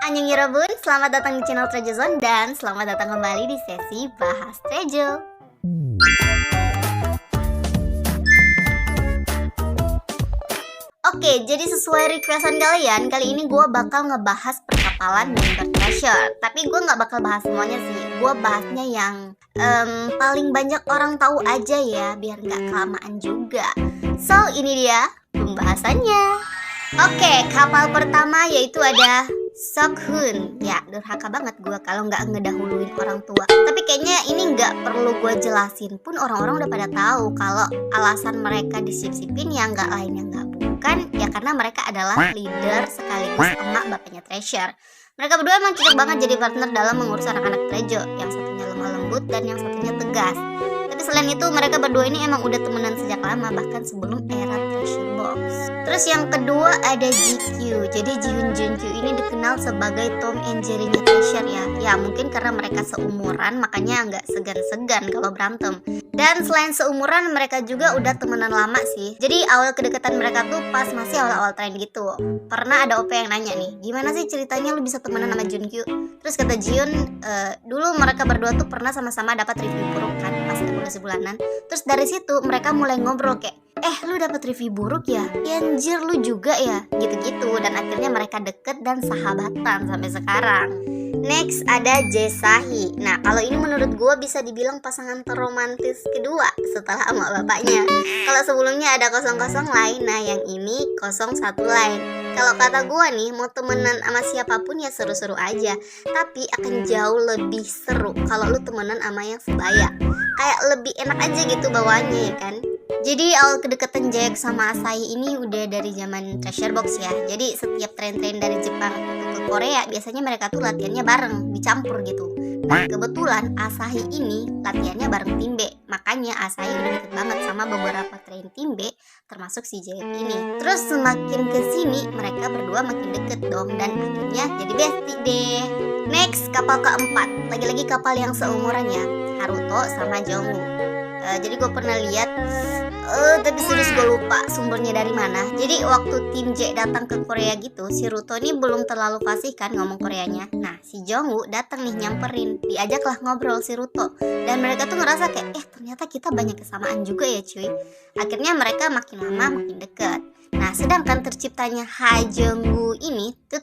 Annyeonghaseyo, selamat datang di channel Trejo Zone dan selamat datang kembali di sesi Bahas Trejo. Oke, jadi sesuai requestan kalian, kali ini gue bakal ngebahas perkapalan member treasure. Tapi gue gak bakal bahas semuanya sih, gue bahasnya yang paling banyak orang tahu aja ya, biar gak kelamaan juga. So, ini dia pembahasannya. Oke, kapal pertama yaitu ada Seokhoon. Ya, durhaka banget gue kalau nggak ngedahuluin orang tua. Tapi kayaknya ini nggak perlu gue jelasin pun orang-orang udah pada tahu kalau alasan mereka disip-sipin ya nggak lain yang nggak bukan ya karena mereka adalah leader sekaligus emak bapaknya Treasure. Mereka berdua emang cocok banget jadi partner dalam mengurus anak-anak Trejo. Yang satunya lemah lembut dan yang satunya tegas. Tapi selain itu mereka berdua ini emang udah temenan sejak lama, bahkan sebelum era Treasure Box. Terus yang kedua ada GQ. Jadi Jihoon Junkyu ini dikenal sebagai Tom and Jerry-nya Treasure ya. Ya mungkin karena mereka seumuran makanya nggak segan-segan kalau berantem. Dan selain seumuran mereka juga udah temenan lama sih. Jadi awal kedekatan mereka tuh pas masih awal-awal tren gitu. Pernah ada OP yang nanya nih, gimana sih ceritanya lu bisa temenan sama Junkyu? Terus kata Jihoon, dulu mereka berdua tuh pernah sama-sama dapat review buruk kan pas evaluasi bulanan. Terus dari situ mereka mulai ngobrol kayak, lu dapat review buruk ya? Ya anjir lu juga ya? Gitu-gitu. Dan akhirnya mereka deket dan sahabatan sampai sekarang. Next ada Jae-sahi. Nah kalau ini menurut gue bisa dibilang pasangan terromantis kedua setelah emak bapaknya. Kalau sebelumnya ada 00 lain, nah yang ini 01 lain. Kalau kata gue nih, mau temenan sama siapapun ya seru-seru aja. Tapi akan jauh lebih seru kalau lu temenan sama yang sebaya. Kayak lebih enak aja gitu bawaannya ya kan. Jadi awal kedekatan Jaek sama Asahi ini udah dari zaman Treasure Box ya. Jadi setiap tren-tren dari Jepang ke Korea biasanya mereka tuh latihannya bareng, dicampur gitu. Nah kebetulan Asahi ini latihannya bareng tim B. Makanya Asahi udah deket banget sama beberapa tren tim B, termasuk si Jaek ini. Terus semakin kesini mereka berdua makin deket dong. Dan akhirnya jadi bestie deh. Next, kapal keempat. Lagi-lagi kapal yang seumuran ya, Haruto sama Jongwoo. Jadi gue pernah lihat tapi serius gue lupa sumbernya dari mana. Jadi waktu tim J datang ke Korea gitu, si Ruto ini belum terlalu fasih kan ngomong Koreanya. Nah si Jongwoo datang nih nyamperin, diajaklah ngobrol si Ruto. Dan mereka tuh ngerasa kayak ternyata kita banyak kesamaan juga ya cuy. Akhirnya mereka makin lama makin dekat. Nah sedangkan terciptanya Ha Jung-woo ini tuh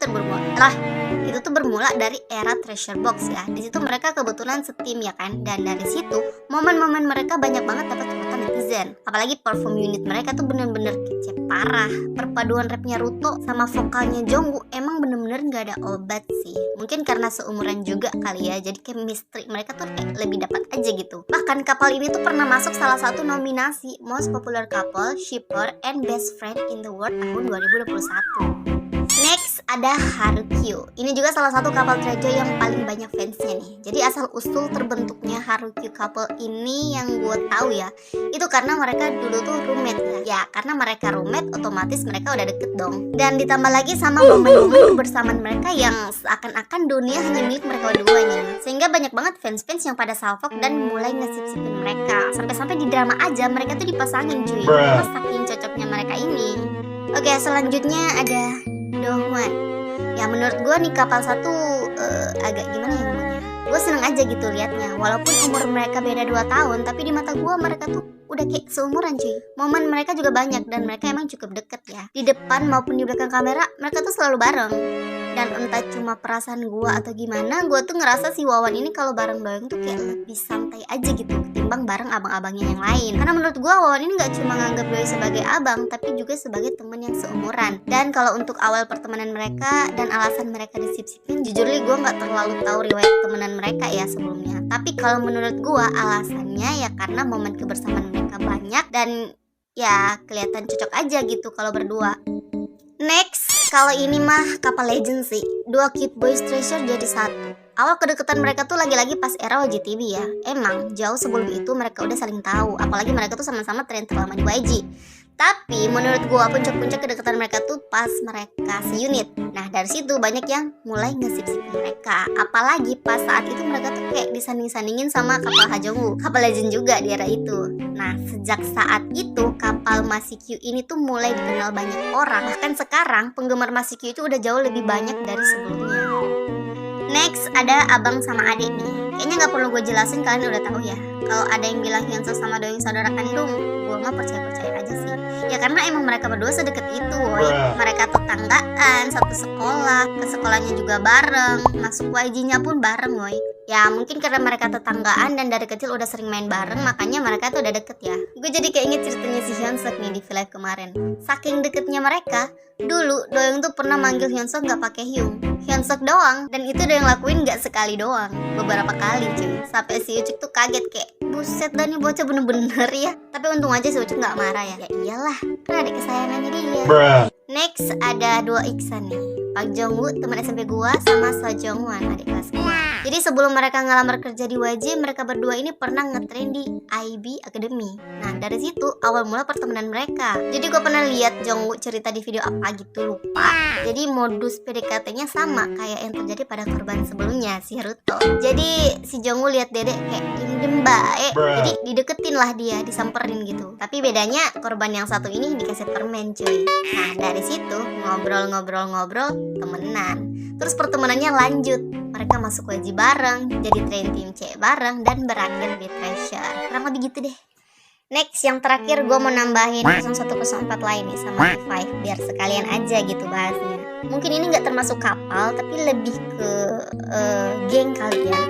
itu tuh bermula dari era Treasure Box ya. Di situ mereka kebetulan setim ya kan. Dan dari situ momen-momen mereka banyak banget dapat sorotan netizen. Apalagi perform unit mereka tuh bener-bener kece parah. Perpaduan rapnya Ruto sama vokalnya Jongwoo emang bener-bener gak ada obat sih. Mungkin karena seumuran juga kali ya. Jadi chemistry mereka tuh kayak lebih dapat aja gitu. Bahkan kapal ini tuh pernah masuk salah satu nominasi Most Popular Couple, Shipper, and Best Friend in the World tahun 2021. Next ada Harukyuu. Ini juga salah satu kapal Trejo yang paling banyak fansnya nih. Jadi asal usul terbentuknya Harukyuu couple ini yang gue tahu ya, itu karena mereka dulu tuh roommate ya. Ya karena mereka roommate otomatis mereka udah deket dong. Dan ditambah lagi sama momen-momen kebersamaan mereka yang seakan-akan dunia hanya milik mereka berdua nih. Sehingga banyak banget fans-fans yang pada salfok dan mulai ngesip-sipin mereka. Sampai-sampai di drama aja mereka tuh dipasangin cuy. Karena saking cocoknya mereka ini. Oke, selanjutnya ada Dohwan. Ya menurut gue nih kapal satu agak gimana ya ngomongnya, gue seneng aja gitu liatnya. Walaupun umur mereka beda 2 tahun, tapi di mata gue mereka tuh udah kayak seumuran cuy. Momen mereka juga banyak dan mereka emang cukup deket ya. Di depan maupun di belakang kamera mereka tuh selalu bareng. Dan entah cuma perasaan gue atau gimana, gue tuh ngerasa si Wawan ini kalau bareng-bareng tuh kayak lebih santai aja gitu ketimbang bareng abang-abangnya yang lain. Karena menurut gue Wawan ini gak cuma nganggap Doi sebagai abang, tapi juga sebagai temen yang seumuran. Dan kalau untuk awal pertemanan mereka dan alasan mereka disip-sipin, jujur li gue gak terlalu tahu riwayat temenan mereka ya sebelumnya. Tapi kalau menurut gue alasannya ya karena momen kebersamaan mereka banyak dan ya kelihatan cocok aja gitu kalau berdua. Next, kalau ini mah kapal legend sih. Dua cute boys Treasure jadi satu. Awal kedekatan mereka tuh lagi-lagi pas era YGTV ya. Emang jauh sebelum itu mereka udah saling tahu. Apalagi mereka tuh sama-sama tren terlama di YG. Tapi menurut gua puncak-puncak kedekatan mereka tuh pas mereka se-unit. Nah dari situ banyak yang mulai ngesip-sipin mereka. Apalagi pas saat itu mereka tuh kayak disanding-sandingin sama kapal Ha Jung-woo, kapal legend juga di era itu. Nah sejak saat itu kapal Masikyu ini tuh mulai dikenal banyak orang. Bahkan sekarang penggemar Masikyu itu udah jauh lebih banyak dari sebelumnya. Next ada abang sama adik nih. Kayaknya nggak perlu gue jelasin, kalian udah tahu ya. Kalau ada yang bilang Hyunsuk sama Doyoung saudara kandung, gue mah percaya-percaya aja sih. Ya karena emang mereka berdua sedekat itu, woy. Mereka tetanggaan, satu sekolah, ke sekolahnya juga bareng, masuk YG-nya pun bareng, woy. Ya mungkin karena mereka tetanggaan dan dari kecil udah sering main bareng, makanya mereka tuh udah deket ya. Gue jadi keinget ceritanya si Hyunsuk nih di V-Live kemarin. Saking deketnya mereka, dulu Doyoung tuh pernah manggil Hyunsuk nggak pakai Hyung, Hyunsuk doang, dan itu Doyoung lakuin nggak sekali doang, beberapa kali cuy. Sampai si Ucik tuh kaget kayak, buset dah nih bocah bener-bener ya. Tapi untung aja si Ucik nggak marah ya. Ya iyalah, kan adik kesayangannya dia. Next ada dua Iksan nih, Park Jongwoo teman SMP gua sama So Jongwan adik kelas gua. Jadi sebelum mereka ngelamar kerja di YG, mereka berdua ini pernah ngetrain di IB Academy. Nah dari situ awal mula pertemanan mereka. Jadi gue pernah lihat Jongwoo cerita di video apa gitu lupa. Jadi modus PDKT-nya sama kayak yang terjadi pada korban sebelumnya si Haruto. Jadi si Jongwoo lihat dedek kayak diem baik, jadi dideketin lah dia, disamperin gitu. Tapi bedanya korban yang satu ini dikasih permen cuy. Nah dari situ ngobrol-ngobrol temenan. Terus pertemanannya lanjut. Mereka masuk YG bareng, jadi train team C bareng, dan berakhir di Treasure. Kurang lebih gitu deh. Next, yang terakhir gue mau nambahin 0104 lain nih sama T5 biar sekalian aja gitu bahasnya. Mungkin ini nggak termasuk kapal, tapi lebih ke geng kali ya.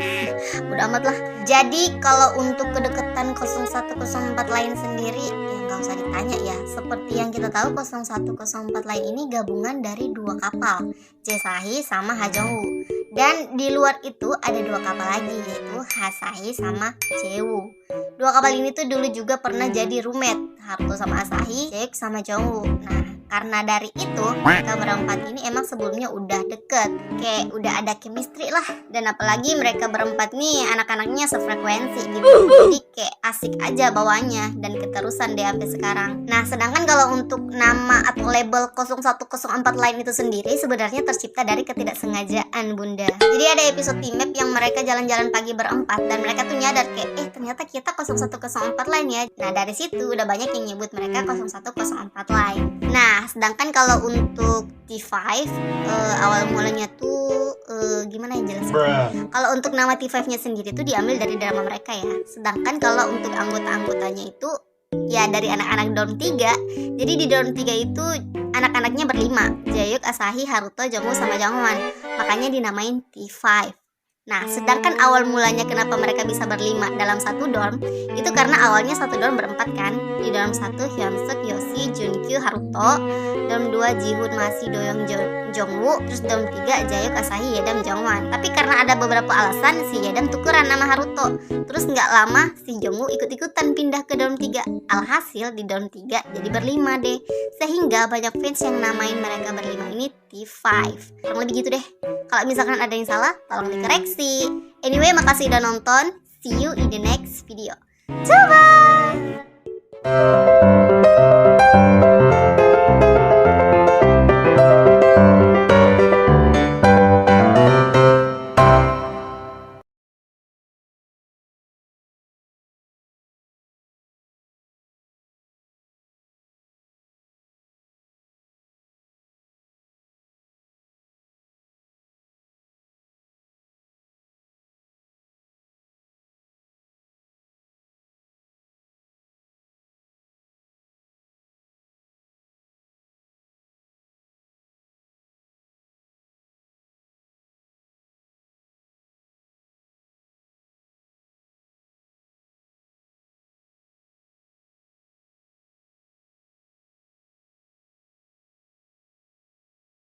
Udah amat lah. Jadi kalau untuk kedekatan 0104 lain sendiri, ya nggak usah ditanya ya. Seperti yang kita tahu 0104 lain ini gabungan dari dua kapal, Jaesahi sama Hajongwoo. Dan di luar itu ada dua kapal lagi, yaitu Asahi sama Jewu. Dua kapal ini tuh dulu juga pernah jadi roommate, Haruto sama Asahi, Jaehyuk sama Jongwoo. Nah, karena dari itu mereka berempat ini emang sebelumnya udah deket, kayak udah ada chemistry lah. Dan apalagi mereka berempat nih anak-anaknya sefrekuensi gitu, jadi kayak asik aja bawanya dan keterusan deh sampai sekarang. Nah, sedangkan kalau untuk nama atau label 0104 lain itu sendiri sebenarnya tercipta dari ketidaksengajaan bunda. Jadi ada episode team map yang mereka jalan-jalan pagi berempat dan mereka tuh nyadar kayak ternyata kita 0104 lain ya. Nah dari situ udah banyak yang nyebut mereka 0104 lain. Nah sedangkan kalau untuk T5 awal mulanya tuh gimana ya jelasnya. Kalau untuk nama T5 nya sendiri tuh diambil dari drama mereka ya. Sedangkan kalau untuk anggota-anggotanya itu ya dari anak-anak Dorm 3. Jadi di Dorm 3 itu anak-anaknya berlima, Jaehyuk, Asahi, Haruto, Jongwoo sama Jongwon. Makanya dinamain T5. Nah, sedangkan awal mulanya kenapa mereka bisa berlima dalam satu dorm, itu karena awalnya satu dorm berempat kan. Di dorm 1 Hyunsuk, Yoshi, Junkyu, Haruto. Dorm 2 Jihoon, Masi, Doyoung, Jongwoo. Terus dorm 3 Jaehyuk, Asahi, Yeodam, Jongwon. Tapi karena ada beberapa alasan si Yeodam tukeran nama Haruto. Terus nggak lama si Jongwoo ikut-ikutan pindah ke dorm 3. Alhasil di dorm 3 jadi berlima deh. Sehingga banyak fans yang namain mereka berlima ini T5. Kurang lebih gitu deh. Kalau misalkan ada yang salah, tolong dikoreksi. Anyway, makasih udah nonton. See you in the next video. Bye!